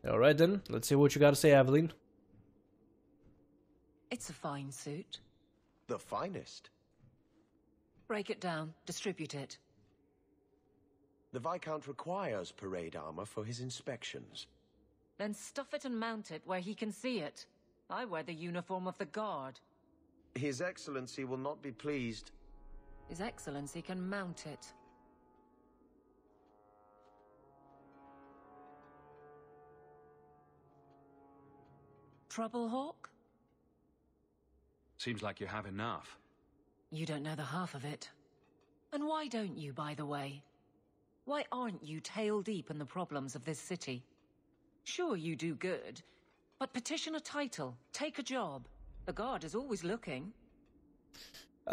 Alright then, let's see what you gotta say, Aveline. It's a fine suit. The finest. Break it down, distribute it. The Viscount requires parade armor for his inspections. Then stuff it and mount it where he can see it. I wear the uniform of the guard. His Excellency will not be pleased. His Excellency can mount it. Trouble, Hawke? Seems like you have enough. You don't know the half of it. And why don't you, by the way? Why aren't you tail deep in the problems of this city? Sure, you do good, but petition a title, take a job. The guard is always looking.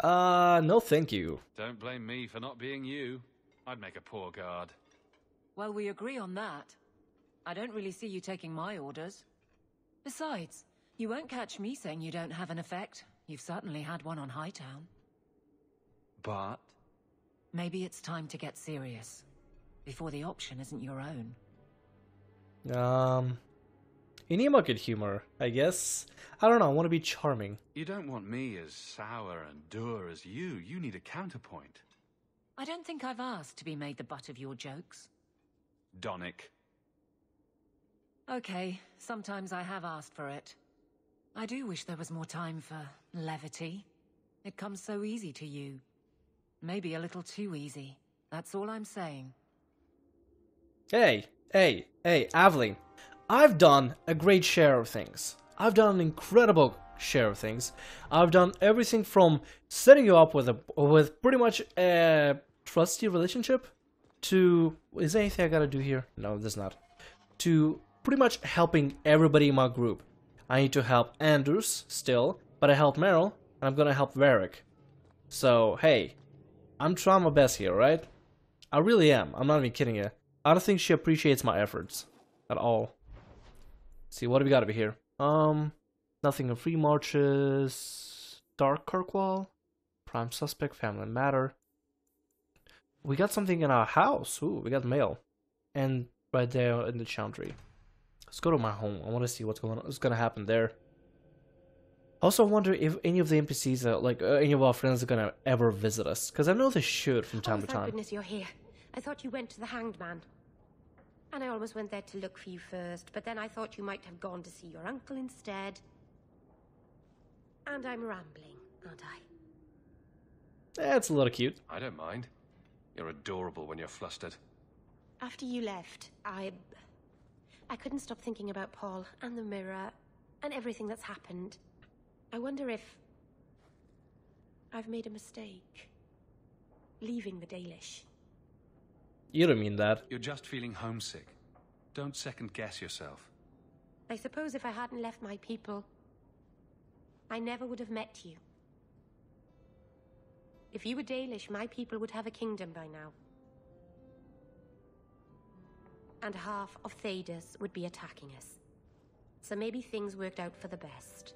No thank you. Don't blame me for not being you. I'd make a poor guard. Well, we agree on that. I don't really see you taking my orders. Besides, you won't catch me saying you don't have an effect. You've certainly had one on Hightown. But? Maybe it's time to get serious, before the option isn't your own. You need more good humor, I guess. I don't know, I want to be charming. You don't want me as sour and dour as you. You need a counterpoint. I don't think I've asked to be made the butt of your jokes. Donick. Okay, sometimes I have asked for it. I do wish there was more time for levity. It comes so easy to you. Maybe a little too easy. That's all I'm saying. Hey, Aveline. I've done a great share of things. I've done an incredible share of things. I've done everything from setting you up with pretty much a trusty relationship to... Is there anything I gotta do here? No, there's not. To pretty much helping everybody in my group. I need to help Anders still, but I help Meryl, and I'm gonna help Varric. So, hey, I'm trying my best here, right? I really am. I'm not even kidding you. I don't think she appreciates my efforts at all. Let's see, what do we got over here? Nothing in free marches. Dark Kirkwall. Prime suspect, family matter. We got something in our house. Ooh, we got mail. And right there in the Chantry. Let's go to my home. I want to see what's gonna happen there. Also, I wonder if any of the NPCs, any of our friends, are gonna ever visit us. Because I know they should from time to time. Thank goodness you're here. I thought you went to the Hanged Man. And I almost went there to look for you first, but then I thought you might have gone to see your uncle instead. And I'm rambling, aren't I? That's a little cute. I don't mind. You're adorable when you're flustered. After you left, I couldn't stop thinking about Paul and the mirror and everything that's happened. I wonder if I've made a mistake leaving the Dalish. You don't mean that. You're just feeling homesick. Don't second guess yourself. I suppose if I hadn't left my people, I never would have met you. If you were Dalish, my people would have a kingdom by now. And half of Thedas would be attacking us. So maybe things worked out for the best.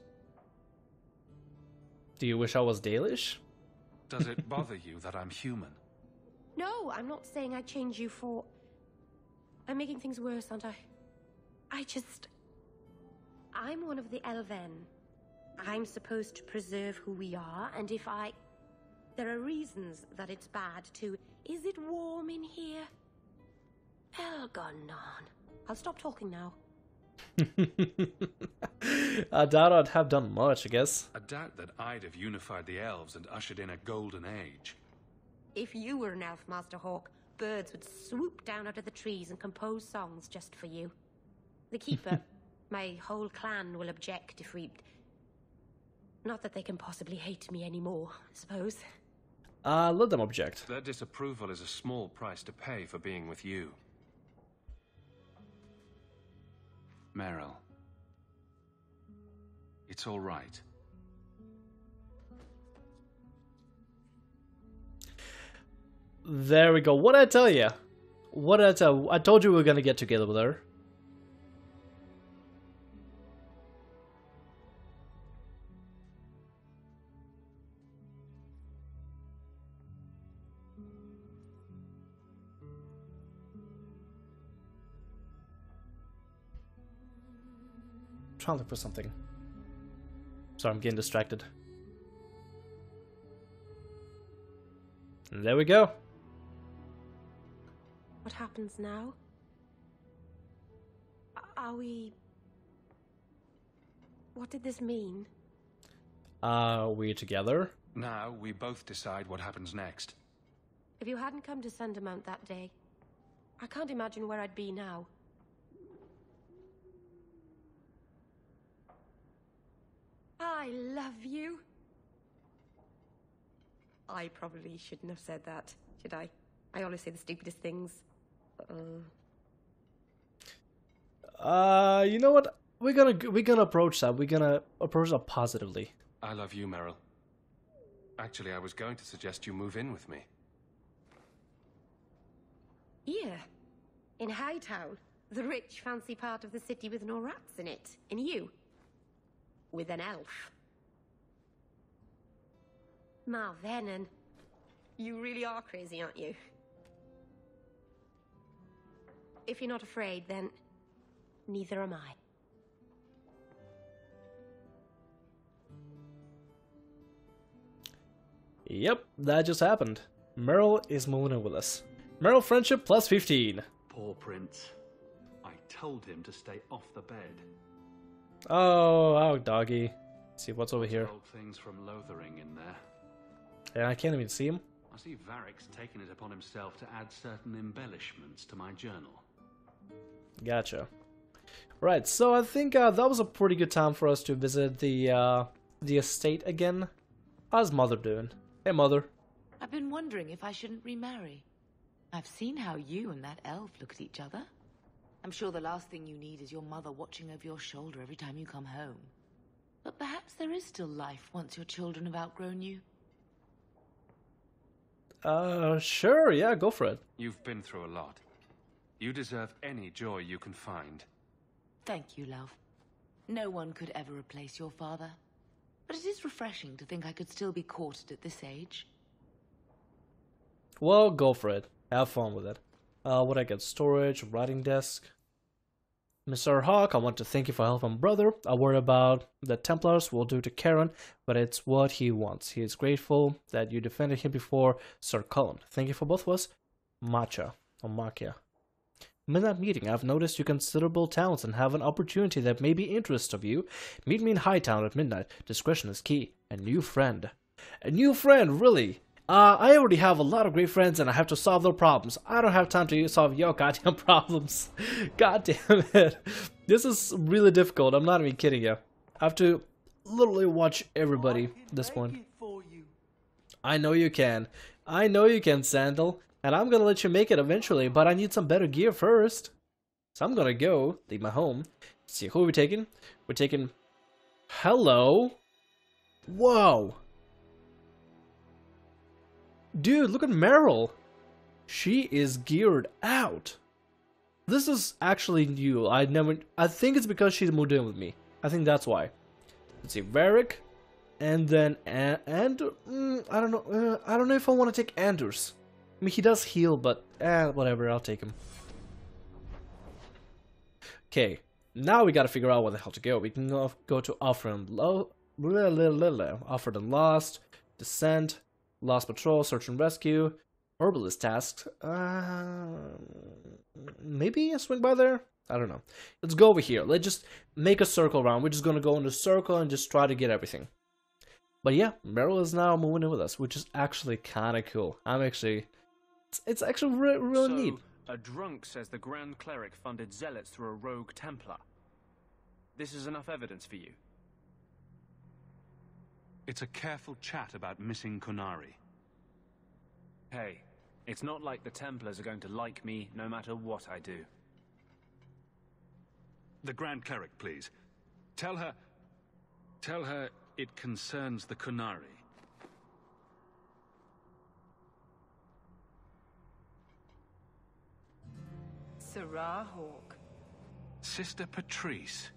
Do you wish I was Dalish? Does it bother you that I'm human? No, I'm not saying I'd change you for... I'm making things worse, aren't I? I'm one of the Elven. I'm supposed to preserve who we are, and if I... There are reasons that it's bad to... Is it warm in here? Elgonon. I'll stop talking now. I doubt I'd have done much, I guess. I doubt that I'd have unified the elves and ushered in a golden age. If you were an elf, Master Hawke, birds would swoop down out of the trees and compose songs just for you. The Keeper, my whole clan will object if we... Not that they can possibly hate me anymore, I suppose. Let them object. Their disapproval is a small price to pay for being with you. Meryl. It's all right. There we go. What did I tell you? What did I tell? I told you we were gonna get together with her. trying to look for something. Sorry, I'm getting distracted. And there we go. What happens now? Are we... What did this mean? We together? Now we both decide what happens next. If you hadn't come to Sundermount that day, I can't imagine where I'd be now. I love you. I probably shouldn't have said that, should I? I always say the stupidest things. You know what? We're gonna approach that. We're gonna approach that positively. I love you, Meryl. Actually, I was going to suggest you move in with me. Here, in Hightown, the rich, fancy part of the city with no rats in it. And you, with an elf. Marvenon, you really are crazy, aren't you? If you're not afraid, then neither am I. Yep, that just happened. Meryl is moving in with us. Meryl friendship plus 15. Poor Prince. I told him to stay off the bed. Oh, doggy. Let's see what's over here. Old things from Lothering in there. Yeah, I can't even see him. I see Varric's taken it upon himself to add certain embellishments to my journal. Gotcha. Right, so I think that was a pretty good time for us to visit the estate again. How's Mother doing? Hey, Mother. I've been wondering if I shouldn't remarry. I've seen how you and that elf look at each other. I'm sure the last thing you need is your mother watching over your shoulder every time you come home. But perhaps there is still life once your children have outgrown you. Sure, yeah, go for it. You've been through a lot. You deserve any joy you can find. Thank you, love. No one could ever replace your father. But it is refreshing to think I could still be courted at this age. Well, go for it. Have fun with it. What I get? Storage, writing desk. Mr. Hawke, I want to thank you for helping brother. I worry about the Templars will do to Karen, but it's what he wants. He is grateful that you defended him before Sir Cullen. Thank you for both of us. Macha, or Makia. Midnight meeting. I've noticed your considerable talents and have an opportunity that may be interest of you. Meet me in Hightown at midnight. Discretion is key. A new friend. A new friend, really? I already have a lot of great friends and I have to solve their problems. I don't have time to solve your goddamn problems. God damn it. This is really difficult. I'm not even kidding you. I have to literally watch everybody at this point. I know you can. I know you can, Sandal. And I'm gonna let you make it eventually, but I need some better gear first. So I'm gonna go, leave my home. Let's see, who are we taking? We're taking... Hello? Whoa. Dude, look at Meryl. She is geared out. This is actually new. I think it's because she's moved in with me. I think that's why. Let's see, Varric. And then, I don't know. I don't know if I want to take Anders. I mean, he does heal, but whatever, I'll take him. Okay, now we gotta figure out where the hell to go. We can go to Offered and Lost, Descent, Lost Patrol, Search and Rescue, Herbalist Tasks. Maybe a swing by there? I don't know. Let's go over here. Let's just make a circle around. We're just gonna go in a circle and just try to get everything. But yeah, Meryl is now moving in with us, which is actually kind of cool. It's actually really neat. A drunk says the Grand Cleric funded zealots through a rogue Templar. This is enough evidence for you? It's a careful chat about missing Kunari. Hey, it's not like the Templars are going to like me no matter what I do. The Grand Cleric, please. Tell her it concerns the Kunari. Sarah Hawke. Sister Patrice.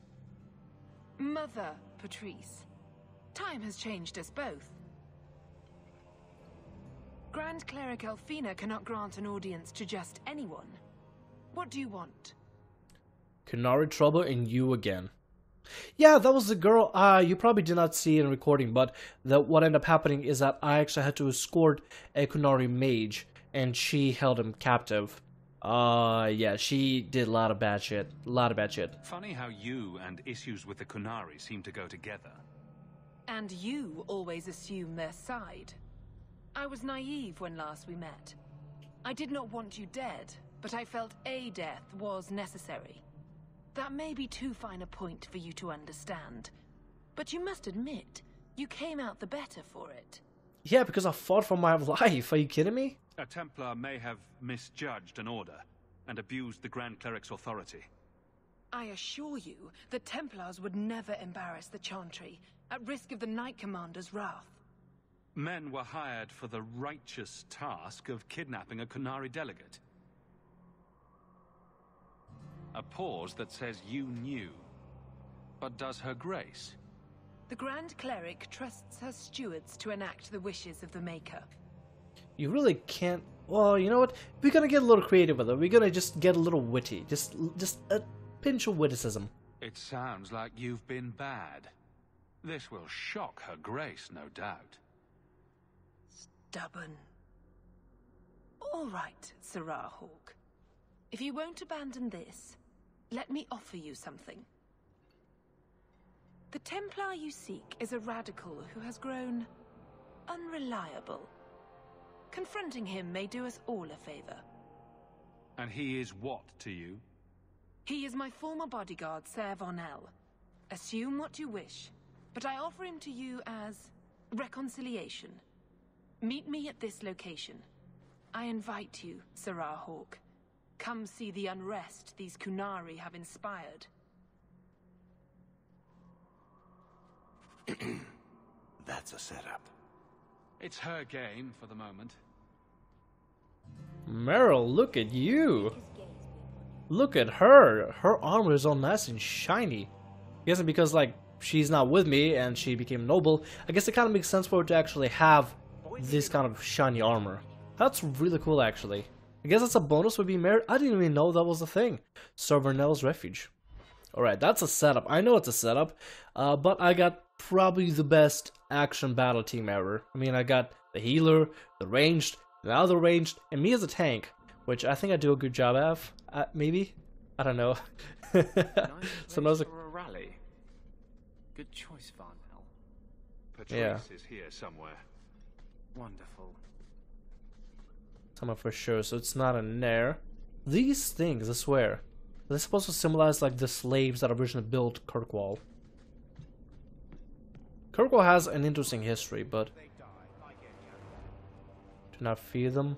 Mother Patrice. Time has changed us both. Grand Cleric Elfina cannot grant an audience to just anyone. What do you want? Kunari trouble and you again. Yeah, that was the girl. You probably did not see it in recording, but what ended up happening is that I actually had to escort a Kunari mage, and she held him captive. Yeah, she did a lot of bad shit. A lot of bad shit. Funny how you and issues with the Kunari seem to go together. And you always assume their side. I was naive when last we met. I did not want you dead, but I felt a death was necessary. That may be too fine a point for you to understand, but you must admit, you came out the better for it. Yeah, because I fought for my life. Are you kidding me? A Templar may have misjudged an order and abused the Grand Cleric's authority. I assure you that Templars would never embarrass the Chantry, at risk of the Knight Commander's wrath. Men were hired for the righteous task of kidnapping a Kunari delegate. A pause that says you knew. But does her grace? The Grand Cleric trusts her stewards to enact the wishes of the Maker. You really can't... Well, you know what? We're gonna get a little creative with it. We're gonna just get a little witty. Just a pinch of witticism. It sounds like you've been bad. This will shock her grace, no doubt. Stubborn. All right, Sirrah Hawke. If you won't abandon this, let me offer you something. The Templar you seek is a radical who has grown unreliable. Confronting him may do us all a favor. And he is what to you? He is my former bodyguard, Ser Vonel. Assume what you wish, but I offer him to you as reconciliation. Meet me at this location. I invite you, Sirrah Hawke. Come see the unrest these Kunari have inspired. That's a setup. It's her game for the moment. Meryl, look at you. Look at her. Her armor is all nice and shiny. I guess because, like, she's not with me and she became noble, I guess it kind of makes sense for her to actually have this kind of shiny armor. That's really cool, actually. I guess that's a bonus for being married. I didn't even know that was a thing. Ser Vonel's Refuge. Alright, that's a setup. I know it's a setup, but I got probably the best action battle team ever. I mean, I got the healer, the ranged, the other ranged, and me as a tank, which I think I do a good job of. Maybe? I don't know. So Nice for a rally. Good choice, Varnell. Patrice is here somewhere. Wonderful. Somewhere for sure, so it's not a nair. These things, I swear, they're supposed to symbolize like the slaves that originally built Kirkwall. Kirkwall has an interesting history, but do not fear them.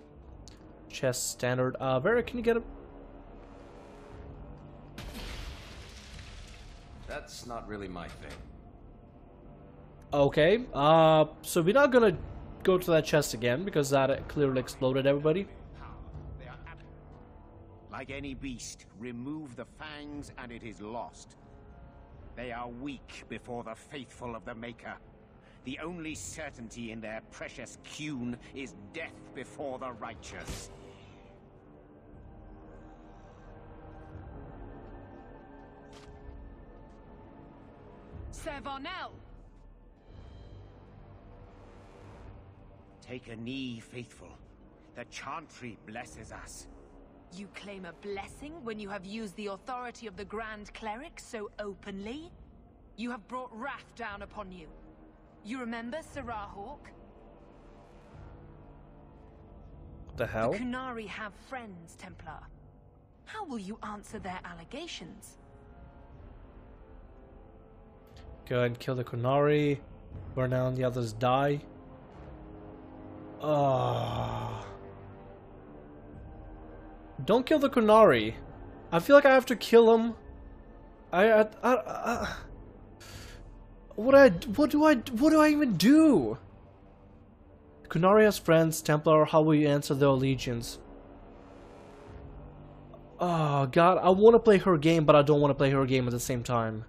Chest standard. Vera, can you get a... That's not really my thing. Okay, so we're not gonna go to that chest again because that clearly exploded everybody. Like any beast, remove the fangs and it is lost. They are weak before the faithful of the Maker. The only certainty in their precious Qun is death before the righteous. Ser Vonel! Take a knee, faithful. The Chantry blesses us. You claim a blessing when you have used the authority of the Grand Cleric so openly? You have brought wrath down upon you. You remember, Sirrah Hawke? The hell? The Kunari have friends, Templar. How will you answer their allegations? Go ahead and kill the Kunari. Burn down the others die. Don't kill the Kunari. I feel like I have to kill him. What do I even do? Kunari has friends. Templar, how will you answer their allegiance? Oh god, I want to play her game, but I don't want to play her game at the same time.